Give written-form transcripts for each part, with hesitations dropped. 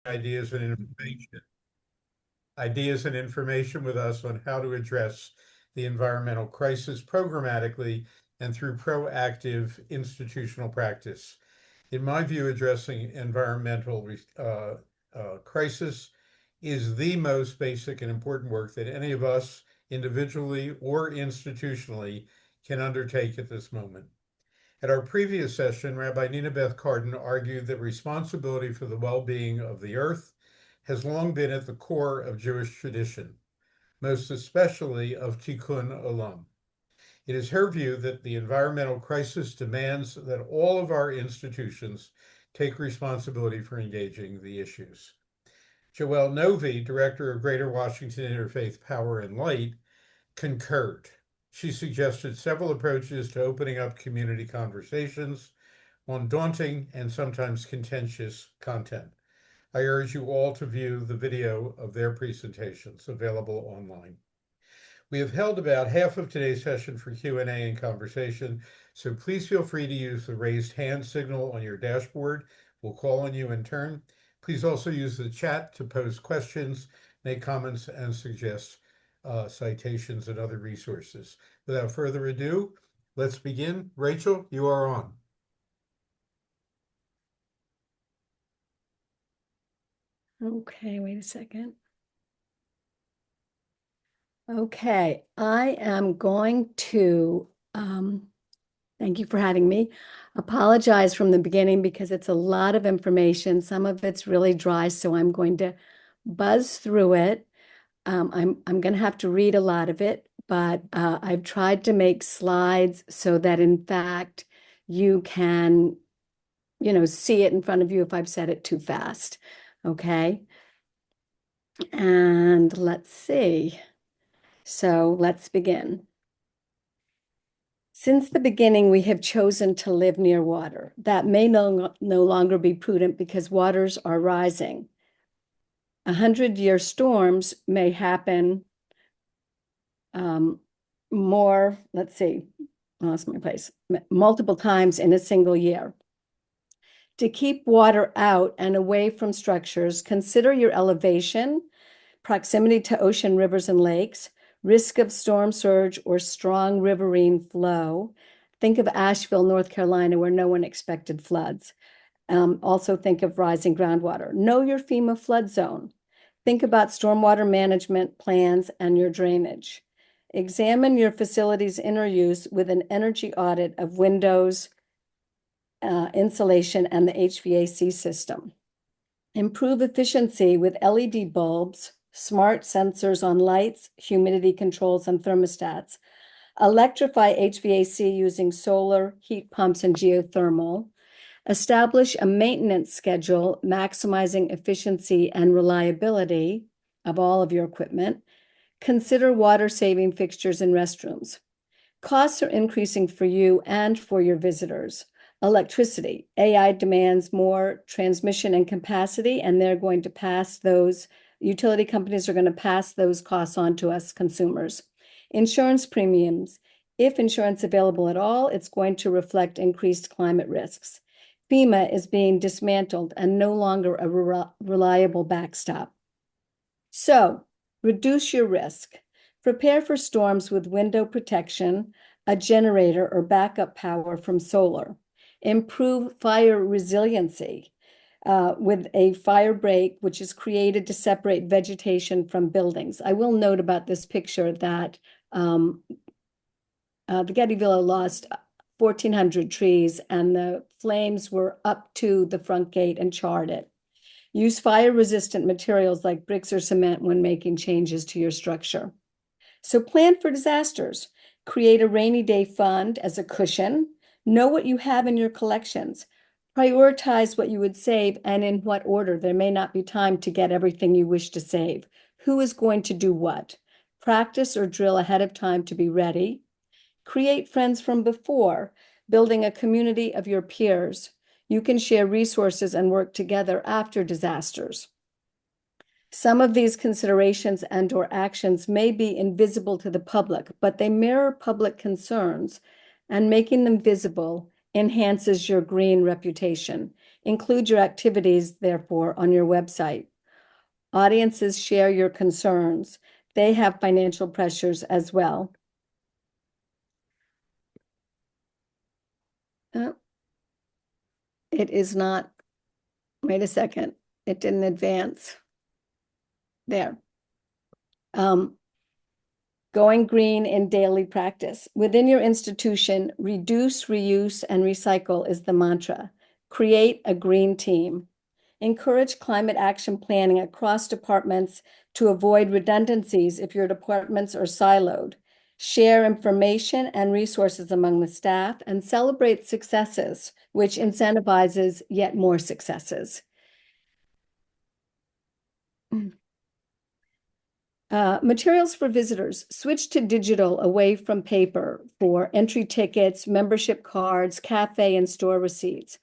ideas and information. Ideas and information with us on how to address the environmental crisis programmatically and through proactive institutional practice. In my view, addressing environmental crisis is the most basic and important work that any of us, individually or institutionally, can undertake at this moment. At our previous session, Rabbi Nina Beth Cardin argued that responsibility for the well-being of the earth has long been at the core of Jewish tradition, most especially of Tikkun Olam. It is her view that the environmental crisis demands that all of our institutions take responsibility for engaging the issues. Joelle Novi, director of Greater Washington Interfaith Power and Light, concurred. She suggested several approaches to opening up community conversations on daunting and sometimes contentious content. I urge you all to view the video of their presentations available online. We have held about half of today's session for Q&A and conversation, so please feel free to use the raised hand signal on your dashboard. We'll call on you in turn. Please also use the chat to pose questions, make comments, and suggest citations and other resources. Without further ado, let's begin. Rachel, you are on. Okay, wait a second. Okay, I am going to, thank you for having me, apologize from the beginning because it's a lot of information. Some of it's really dry, so I'm going to buzz through it. I'm going to have to read a lot of it, but I've tried to make slides so that in fact you can, see it in front of you if I've said it too fast. Okay. And let's see. So let's begin. Since the beginning, we have chosen to live near water. That may no longer be prudent because waters are rising. 100-year storms may happen more, let's see, I lost my place, multiple times in a single year. To keep water out and away from structures, consider your elevation, proximity to ocean, rivers, and lakes, risk of storm surge or strong riverine flow. Think of Asheville, North Carolina, where no one expected floods. Also think of rising groundwater. Know your FEMA flood zone. Think about stormwater management plans and your drainage. Examine your facility's inner use with an energy audit of windows, insulation, and the HVAC system. Improve efficiency with LED bulbs, smart sensors on lights, humidity controls, and thermostats. Electrify HVAC using solar, heat pumps, and geothermal. Establish a maintenance schedule maximizing efficiency and reliability of all of your equipment. Consider water-saving fixtures in restrooms. Costs are increasing for you and for your visitors. Electricity. AI demands more transmission and capacity, and they're going to pass those, utility companies are going to pass those costs on to us consumers. Insurance premiums. If insurance available at all, it's going to reflect increased climate risks. FEMA is being dismantled and no longer a reliable backstop. So, reduce your risk. Prepare for storms with window protection, a generator, or backup power from solar. Improve fire resiliency with a fire break, which is created to separate vegetation from buildings. I will note about this picture that the Getty Villa lost 1,400 trees and the flames were up to the front gate and charred it. Use fire-resistant materials like bricks or cement when making changes to your structure. So plan for disasters. Create a rainy day fund as a cushion. Know what you have in your collections. Prioritize what you would save and in what order. There may not be time to get everything you wish to save. Who is going to do what? Practice or drill ahead of time to be ready. Create friends from before, building a community of your peers. You can share resources and work together after disasters. Some of these considerations and/or actions may be invisible to the public, but they mirror public concerns, and making them visible enhances your green reputation. Include your activities, therefore, on your website. Audiences share your concerns. They have financial pressures as well. It is not, wait a second, it didn't advance. There. Going green in daily practice. Within your institution, reduce, reuse, and recycle is the mantra. Create a green team. Encourage climate action planning across departments to avoid redundancies if your departments are siloed. Share information and resources among the staff and celebrate successes, which incentivizes yet more successes. Materials for visitors. Switch to digital away from paper for entry tickets, membership cards, cafe and store receipts.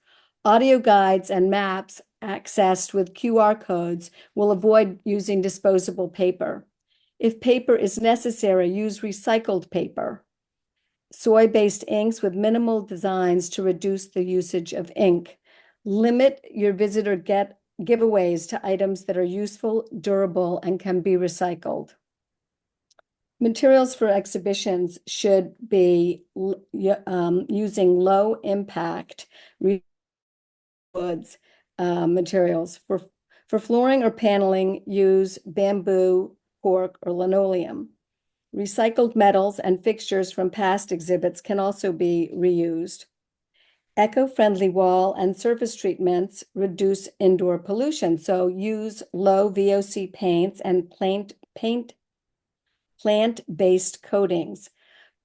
Audio guides and maps accessed with QR codes will avoid using disposable paper. If paper is necessary, use recycled paper. Soy-based inks with minimal designs to reduce the usage of ink. Limit your visitor giveaways to items that are useful, durable, and can be recycled. Materials for exhibitions should be using low impact woods materials. For flooring or paneling, use bamboo, cork, or linoleum. Recycled metals and fixtures from past exhibits can also be reused. Eco-friendly wall and surface treatments reduce indoor pollution. So use low VOC paints and plant-based coatings,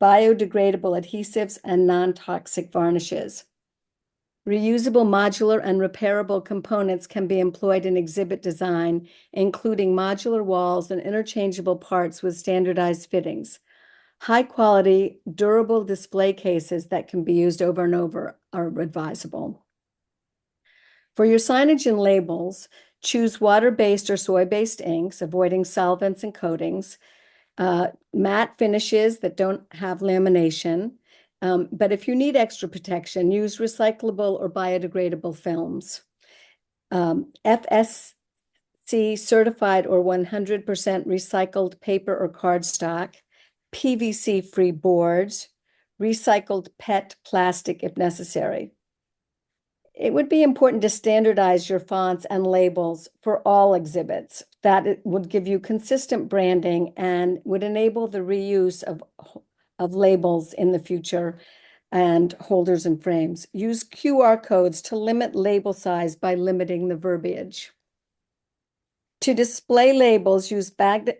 biodegradable adhesives, and non-toxic varnishes. Reusable, modular, and repairable components can be employed in exhibit design, including modular walls and interchangeable parts with standardized fittings. High-quality, durable display cases that can be used over and over are advisable. For your signage and labels, choose water-based or soy-based inks, avoiding solvents and coatings, matte finishes that don't have lamination. But if you need extra protection, use recyclable or biodegradable films. FSC certified or 100% recycled paper or cardstock, PVC-free boards, recycled PET plastic if necessary. It would be important to standardize your fonts and labels for all exhibits. That would give you consistent branding and would enable the reuse of labels in the future and holders and frames. Use QR codes to limit label size by limiting the verbiage. To display labels, use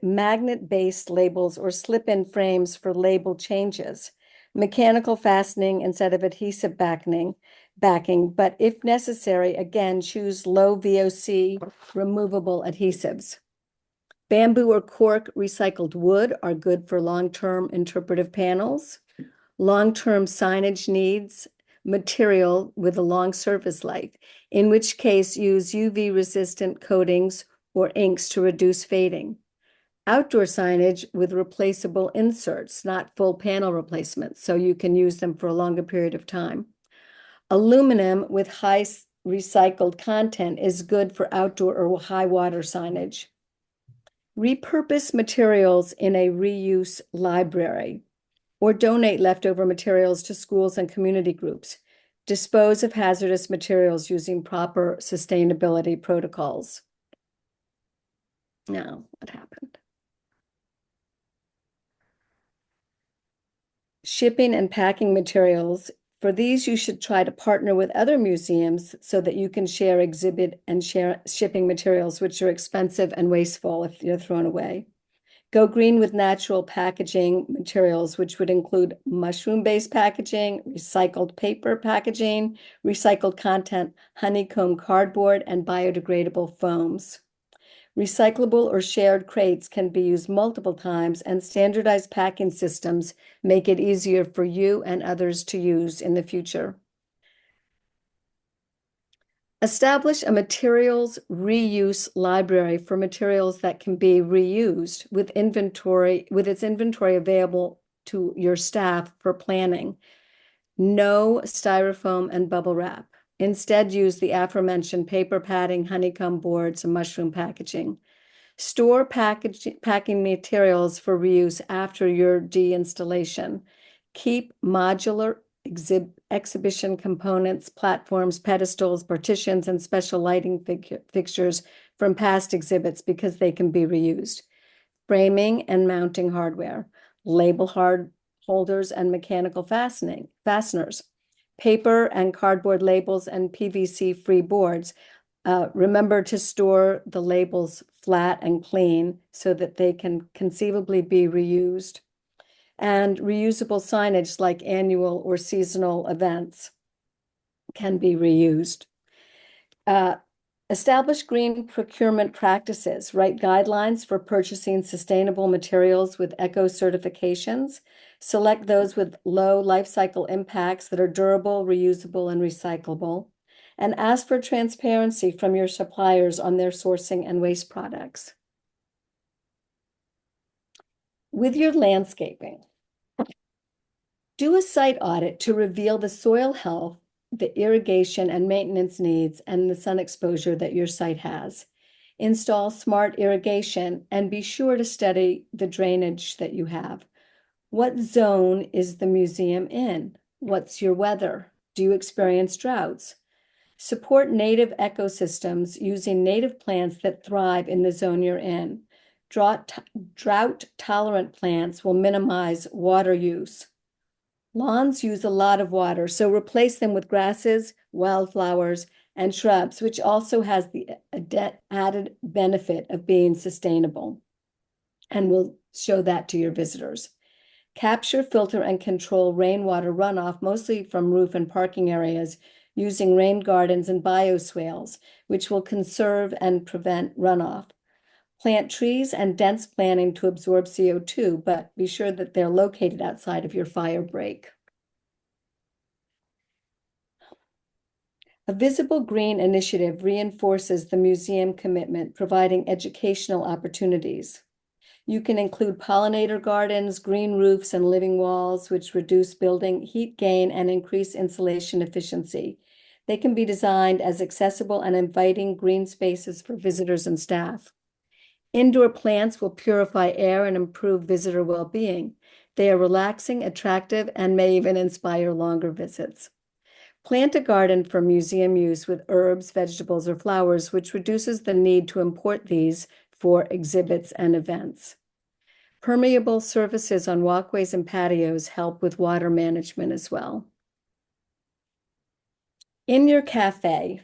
magnet-based labels or slip-in frames for label changes. Mechanical fastening instead of adhesive backing, but if necessary, again, choose low VOC removable adhesives. Bamboo or cork recycled wood are good for long-term interpretive panels. Long-term signage needs material with a long surface life, in which case use UV-resistant coatings or inks to reduce fading. Outdoor signage with replaceable inserts, not full panel replacements, so you can use them for a longer period of time. Aluminum with high recycled content is good for outdoor or high water signage. Repurpose materials in a reuse library or donate leftover materials to schools and community groups. Dispose of hazardous materials using proper sustainability protocols. Now, what happened? Shipping and packing materials. For these, you should try to partner with other museums so that you can share exhibit and share shipping materials, which are expensive and wasteful if they're thrown away. Go green with natural packaging materials, which would include mushroom-based packaging, recycled paper packaging, recycled content, honeycomb cardboard, and biodegradable foams. Recyclable or shared crates can be used multiple times, and standardized packing systems make it easier for you and others to use in the future. Establish a materials reuse library for materials that can be reused with its inventory available to your staff for planning. No styrofoam and bubble wrap. Instead, use the aforementioned paper padding, honeycomb boards, and mushroom packaging. Store packing materials for reuse after your deinstallation. Keep modular exhibition components, platforms, pedestals, partitions, and special lighting fixtures from past exhibits because they can be reused. Framing and mounting hardware, label holders and mechanical fasteners, paper and cardboard labels and PVC-free boards. Remember to store the labels flat and clean so that they can conceivably be reused. And reusable signage like annual or seasonal events can be reused. Establish green procurement practices. Write guidelines for purchasing sustainable materials with eco certifications. Select those with low life cycle impacts that are durable, reusable, and recyclable. And ask for transparency from your suppliers on their sourcing and waste products. With your landscaping, do a site audit to reveal the soil health, the irrigation and maintenance needs, and the sun exposure that your site has. Install smart irrigation and be sure to study the drainage that you have. What zone is the museum in? What's your weather? Do you experience droughts? Support native ecosystems using native plants that thrive in the zone you're in. Drought-tolerant plants will minimize water use. Lawns use a lot of water, so replace them with grasses, wildflowers, and shrubs, which also has the added benefit of being sustainable. And we'll show that to your visitors. Capture, filter, and control rainwater runoff, mostly from roof and parking areas, using rain gardens and bioswales, which will conserve and prevent runoff. Plant trees and dense planting to absorb CO2, but be sure that they're located outside of your fire break. A visible green initiative reinforces the museum commitment, providing educational opportunities. You can include pollinator gardens, green roofs, and living walls, which reduce building heat gain and increase insulation efficiency. They can be designed as accessible and inviting green spaces for visitors and staff. Indoor plants will purify air and improve visitor well-being. They are relaxing, attractive, and may even inspire longer visits. Plant a garden for museum use with herbs, vegetables, or flowers, which reduces the need to import these for exhibits and events. Permeable surfaces on walkways and patios help with water management as well. In your cafe,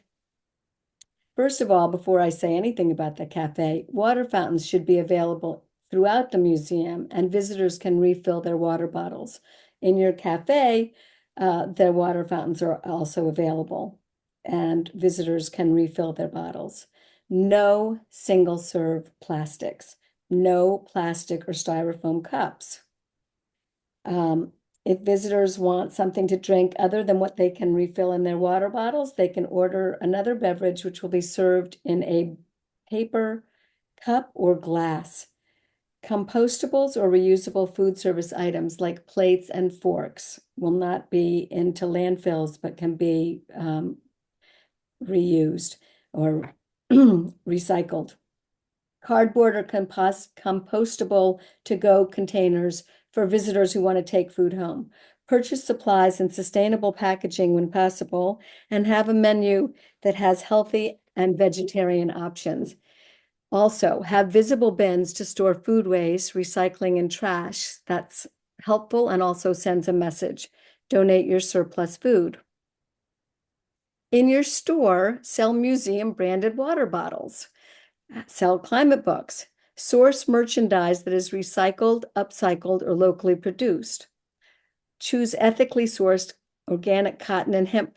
first of all, before I say anything about the cafe, water fountains should be available throughout the museum, and visitors can refill their water bottles. In your cafe, the water fountains are also available, and visitors can refill their bottles. No single-serve plastics, no plastic or styrofoam cups. If visitors want something to drink other than what they can refill in their water bottles, they can order another beverage, which will be served in a paper cup or glass. Compostables or reusable food service items like plates and forks will not be into landfills, but can be reused or recycled. Cardboard or compostable to-go containers for visitors who want to take food home. Purchase supplies in sustainable packaging when possible, and have a menu that has healthy and vegetarian options. Also, have visible bins to store food waste, recycling, and trash. That's helpful and also sends a message. Donate your surplus food. In your store, sell museum-branded water bottles. Sell climate books. Source merchandise that is recycled, upcycled, or locally produced. Choose ethically sourced organic cotton and hemp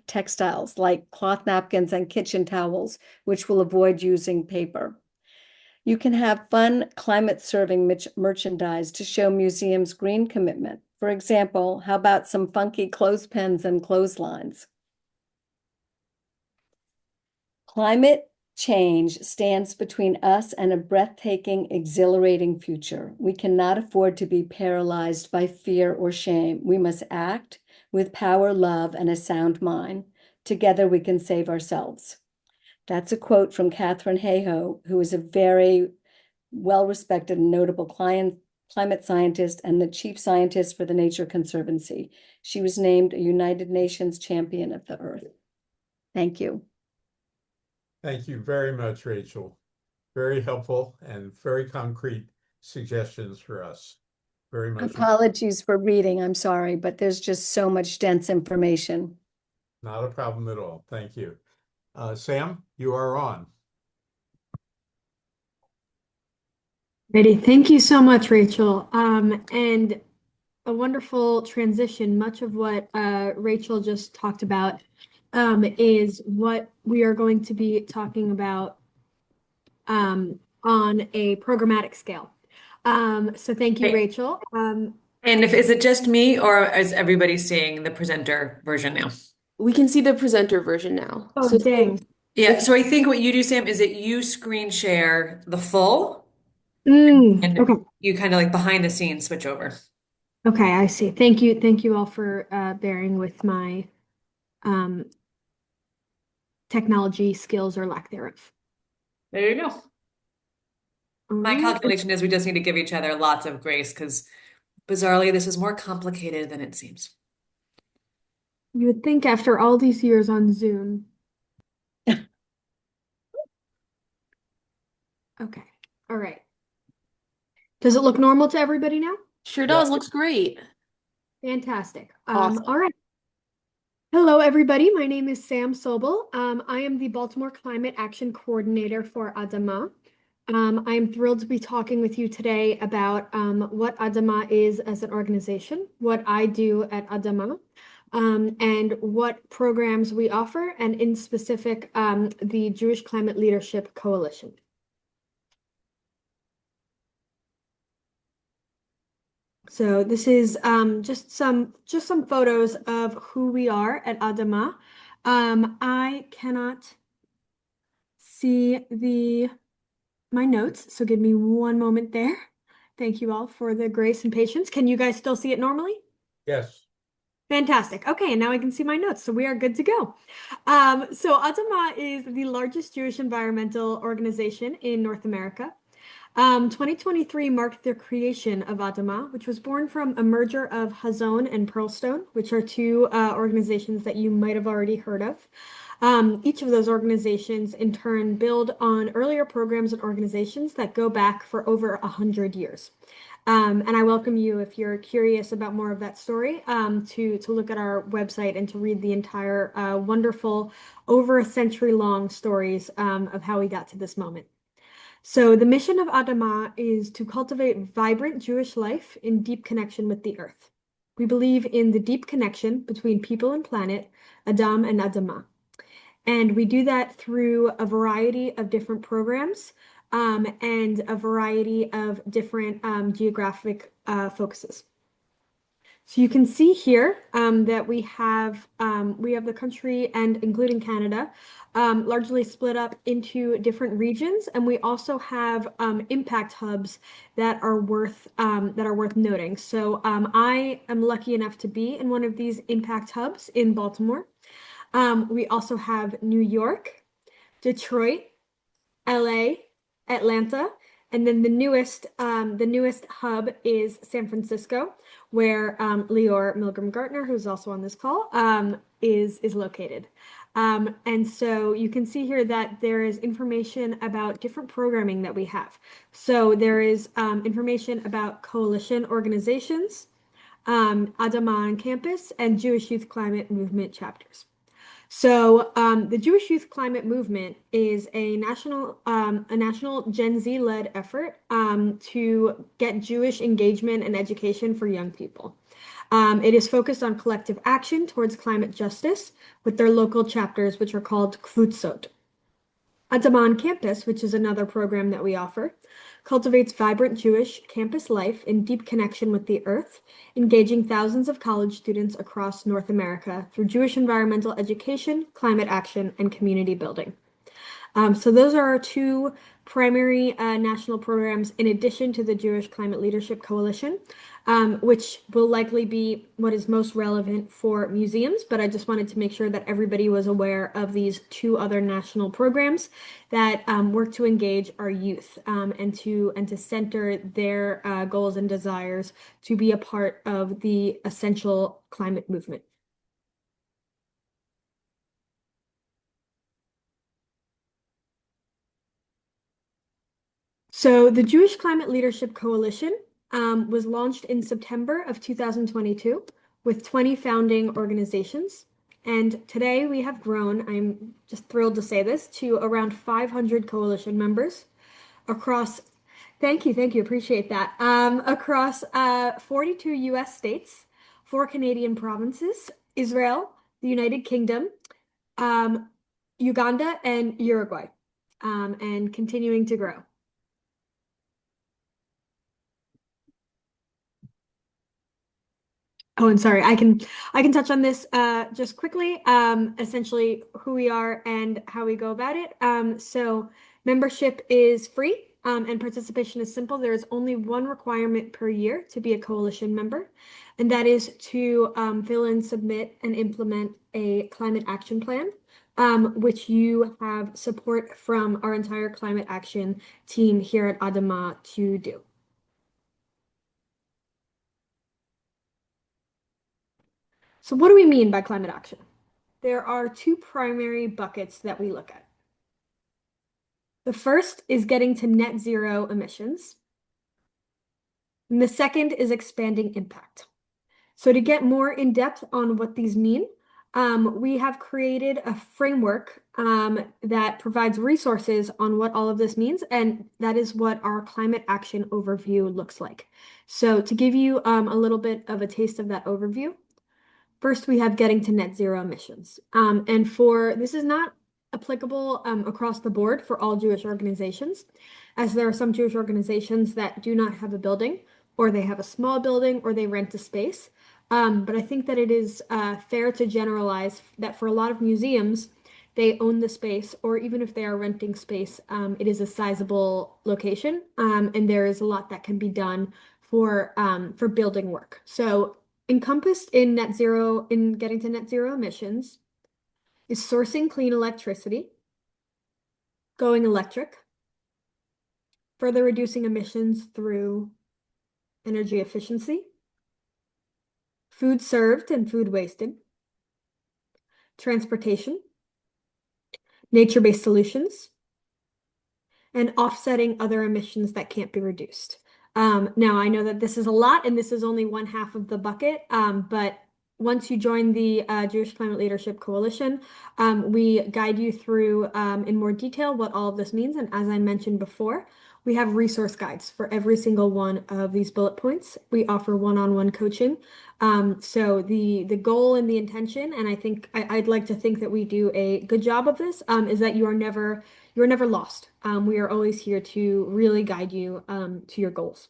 textiles like cloth napkins and kitchen towels, which will avoid using paper. You can have fun climate-serving merchandise to show museums' green commitment. For example, how about some funky clothespins and clotheslines? Climate change stands between us and a breathtaking, exhilarating future. We cannot afford to be paralyzed by fear or shame. We must act with power, love, and a sound mind. Together we can save ourselves. That's a quote from Catherine Hayhoe, who is a very well-respected and notable climate scientist and the chief scientist for the Nature Conservancy. She was named a United Nations Champion of the Earth. Thank you. Thank you very much, Rachel. Very helpful and very concrete suggestions for us. Very much. Apologies for reading, I'm sorry, but there's just so much dense information. Not a problem at all. Thank you. Sam, you are on. Ready. Thank you so much, Rachel. And a wonderful transition. Much of what Rachel just talked about is what we are going to be talking about on a programmatic scale. So thank you, Great. Rachel. And is it just me or is everybody seeing the presenter version now? We can see the presenter version now. Oh, So dang. Yeah, so I think what you do, Sam, is that you screen share the full and Okay. you kind of like behind the scenes switch over. Okay, I see. Thank you. Thank you all for bearing with my technology skills or lack thereof. There you go. All My right. calculation is we just need to give each other lots of grace because bizarrely, this is more complicated than it seems. You would think after all these years on Zoom. Okay. All right. Does it look normal to everybody now? sure does. Looks great. Fantastic. Awesome. All right. Hello, everybody. My name is Sam Sobel. I am the Baltimore Climate Action Coordinator for Adamah. I am thrilled to be talking with you today about what Adamah is as an organization, what I do at Adamah, and what programs we offer, and in specific, the Jewish Climate Leadership Coalition. So this is just some photos of who we are at Adamah. I cannot see my notes, so give me one moment there. Thank you all for the grace and patience. Can you guys still see it normally? Yes. Fantastic. Okay, and now I can see my notes, so we are good to go. So Adamah is the largest Jewish environmental organization in North America. 2023 marked the creation of Adamah, which was born from a merger of Hazon and Pearlstone, which are two organizations that you might have already heard of. Each of those organizations, in turn, build on earlier programs and organizations that go back for over 100 years. And I welcome you, if you're curious about more of that story, to look at our website and to read the entire wonderful, over a century long stories of how we got to this moment. So the mission of Adamah is to cultivate vibrant Jewish life in deep connection with the earth. We believe in the deep connection between people and planet, Adam and Adamah. And we do that through a variety of different programs and a variety of different geographic focuses. So you can see here that we have the country and including Canada largely split up into different regions, and we also have impact hubs that are worth noting. So I am lucky enough to be in one of these impact hubs in Baltimore. We also have New York, Detroit, LA, Atlanta, and then the newest hub is San Francisco, where Leor Milgram Gartner, who's also on this call, is located. And so you can see here that there is information about different programming that we have. So there is information about coalition organizations, Adamah on campus, and Jewish Youth Climate Movement chapters. So the Jewish Youth Climate Movement is a national Gen Z-led effort to get Jewish engagement and education for young people. It is focused on collective action towards climate justice with their local chapters, which are called Kvutzot. Adamah on Campus, which is another program that we offer, cultivates vibrant Jewish campus life in deep connection with the earth, engaging thousands of college students across North America through Jewish environmental education, climate action, and community building. So those are our two primary national programs in addition to the Jewish Climate Leadership Coalition, which will likely be what is most relevant for museums. But I just wanted to make sure that everybody was aware of these two other national programs that work to engage our youth and to center their goals and desires to be a part of the essential climate movement. So the Jewish Climate Leadership Coalition was launched in September of 2022 with 20 founding organizations. And today we have grown, I'm just thrilled to say this, to around 500 coalition members across, thank you, appreciate that, across 42 US states, 4 Canadian provinces, Israel, the United Kingdom, Uganda, and Uruguay, and continuing to grow. Oh, and sorry, I can touch on this just quickly. Essentially who we are and how we go about it. So membership is free and participation is simple. There is only one requirement per year to be a coalition member, and that is to fill in, submit, and implement a climate action plan, which you have support from our entire climate action team here at Adamah to do. So what do we mean by climate action? There are 2 primary buckets that we look at. The first is getting to net zero emissions. And the second is expanding impact. So to get more in depth on what these mean, we have created a framework that provides resources on what all of this means, and that is what our climate action overview looks like. So to give you a little bit of a taste of that overview, first, we have getting to net zero emissions. And this is not applicable across the board for all Jewish organizations, as there are some Jewish organizations that do not have a building, or they have a small building, or they rent a space. But I think that it is fair to generalize that for a lot of museums, they own the space, or even if they are renting space, it is a sizable location, and there is a lot that can be done for building work. So encompassed in getting to net zero emissions is sourcing clean electricity, going electric, further reducing emissions through energy efficiency, food served and food wasted, transportation, nature-based solutions, and offsetting other emissions that can't be reduced. Now, I know that this is a lot, and this is only one half of the bucket, but once you join the Jewish Climate Leadership Coalition, we guide you through in more detail what all of this means. And as I mentioned before, we have resource guides for every single one of these bullet points. We offer one-on-one coaching. So the goal and the intention, and I'd like to think that we do a good job of this, is that you are never lost. We are always here to really guide you to your goals.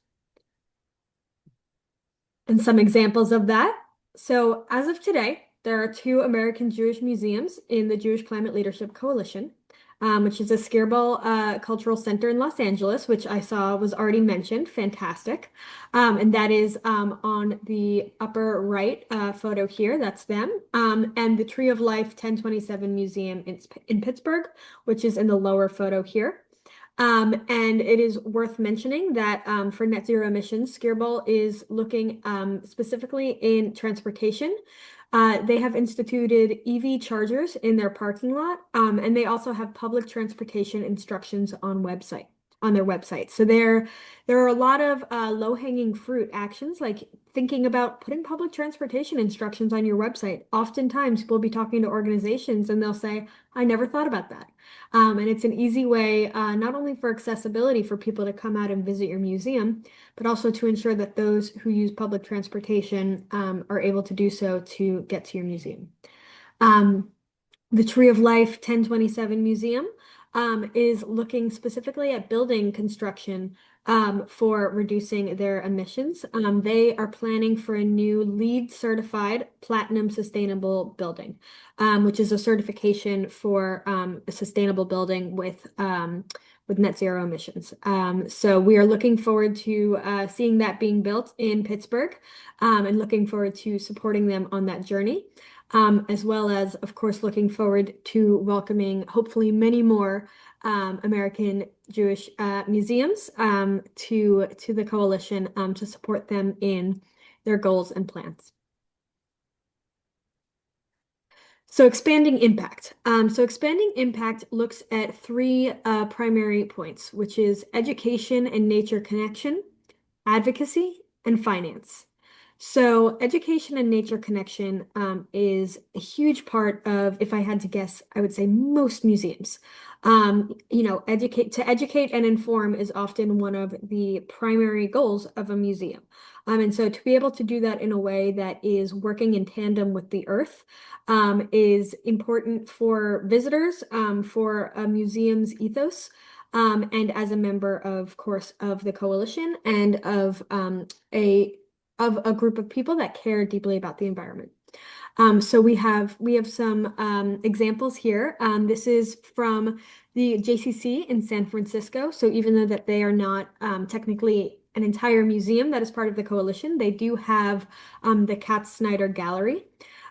And some examples of that. So as of today, there are 2 American Jewish museums in the Jewish Climate Leadership Coalition, which is a Skirball Cultural Center in Los Angeles, which I saw was already mentioned. Fantastic. And that is on the upper right photo here. That's them. And the Tree of Life 1027 Museum in Pittsburgh, which is in the lower photo here. And it is worth mentioning that for net zero emissions, Skirball is looking specifically in transportation. They have instituted EV chargers in their parking lot, and they also have public transportation instructions on their website. So there are a lot of low-hanging fruit actions, like thinking about putting public transportation instructions on your website. Oftentimes, we'll be talking to organizations and they'll say, I never thought about that. And it's an easy way, not only for accessibility for people to come out and visit your museum, but also to ensure that those who use public transportation are able to do so to get to your museum. The Tree of Life 1027 Museum is looking specifically at building construction for reducing their emissions. They are planning for a new LEED certified platinum sustainable building, which is a certification for a sustainable building with with net zero emissions. So we are looking forward to seeing that being built in Pittsburgh, and looking forward to supporting them on that journey, as well as, of course, looking forward to welcoming hopefully many more American Jewish museums to the coalition to support them in their goals and plans. So expanding impact. So expanding impact looks at three primary points, which is education and nature connection, advocacy, and finance. So education and nature connection is a huge part of, if I had to guess, I would say most museums. To educate and inform is often one of the primary goals of a museum. And so to be able to do that in a way that is working in tandem with the earth is important for visitors, for a museum's ethos, and as a member, of course, of the coalition and of a group of people that care deeply about the environment. So we have some examples here. This is from the JCC in San Francisco. So even though that they are not technically an entire museum that is part of the coalition, they do have the Katz Snyder Gallery.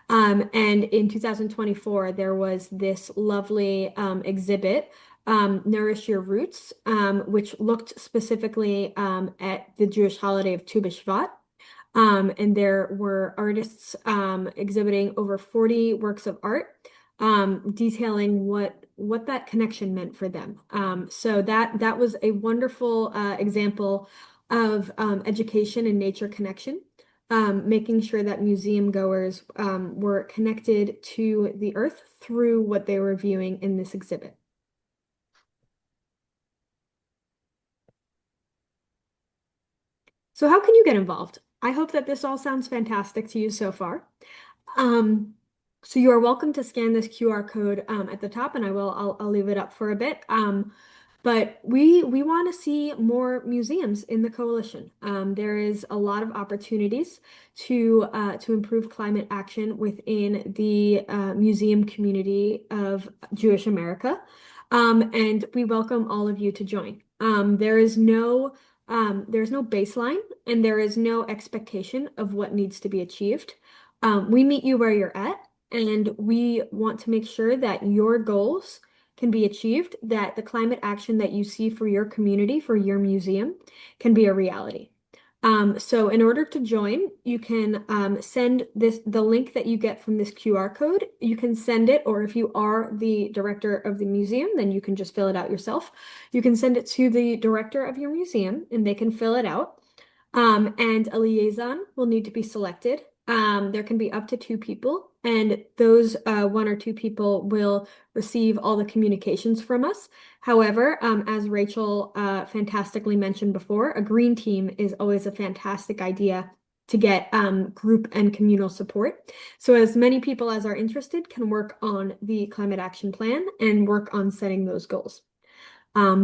And in 2024, there was this lovely exhibit, Nourish Your Roots, which looked specifically at the Jewish holiday of Tu B'Shvat. And there were artists exhibiting over 40 works of art, detailing what that connection meant for them. So that was a wonderful example of education and nature connection, making sure that museum goers were connected to the earth through what they were viewing in this exhibit. So how can you get involved? I hope that this all sounds fantastic to you so far. So you are welcome to scan this QR code at the top, and I'll leave it up for a bit. But we want to see more museums in the coalition. There is a lot of opportunities to improve climate action within the museum community of Jewish America, and we welcome all of you to join. There's no baseline, and there is no expectation of what needs to be achieved. We meet you where you're at, and we want to make sure that your goals can be achieved, that the climate action that you see for your community, for your museum, can be a reality. So in order to join, you can send the link that you get from this QR code. You can send it, or if you are the director of the museum, then you can just fill it out yourself. You can send it to the director of your museum, and they can fill it out. And a liaison will need to be selected. There can be up to 2 people, and those 1 or 2 people will receive all the communications from us. However, as Rachel fantastically mentioned before, a green team is always a fantastic idea to get group and communal support. So as many people as are interested can work on the climate action plan and work on setting those goals.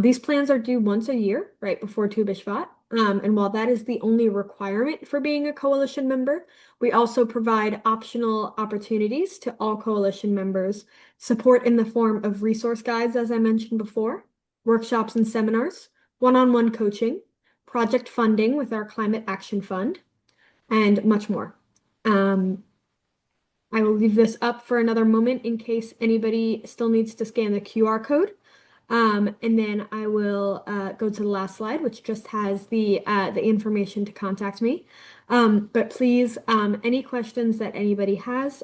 These plans are due once a year, right before Tu B'Shvat. And while that is the only requirement for being a coalition member, we also provide optional opportunities to all coalition members, support in the form of resource guides, as I mentioned before, workshops and seminars, one-on-one coaching, project funding with our Climate Action Fund, and much more. I will leave this up for another moment in case anybody still needs to scan the QR code. And then I will go to the last slide, which just has the information to contact me. But please, any questions that anybody has,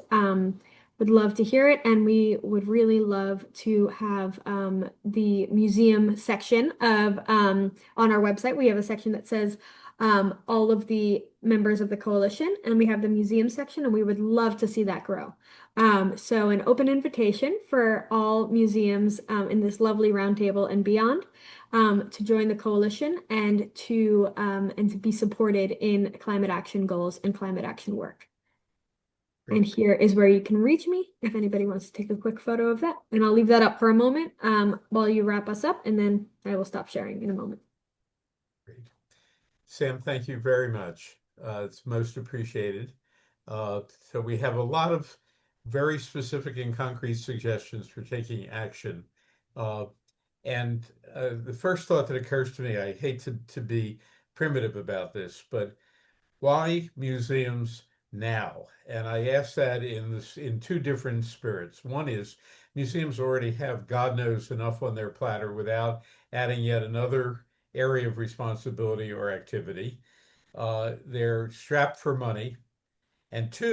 would love to hear it, and we would really love to have the museum section of on our website. We have a section that says all of the members of the coalition, and we have the museum section, and we would love to see that grow. So an open invitation for all museums in this lovely roundtable and beyond to join the coalition and to be supported in climate action goals and climate action work. And here is where you can reach me if anybody wants to take a quick photo of that. And I'll leave that up for a moment while you wrap us up, and then I will stop sharing in a moment. Great. Sam, thank you very much. It's most appreciated. So we have a lot of very specific and concrete suggestions for taking action. And the first thought that occurs to me, I hate to be primitive about this, but why museums now? And I ask that in two different spirits. One is museums already have God knows enough on their platter without adding yet another area of responsibility or activity. They're strapped for money. And two,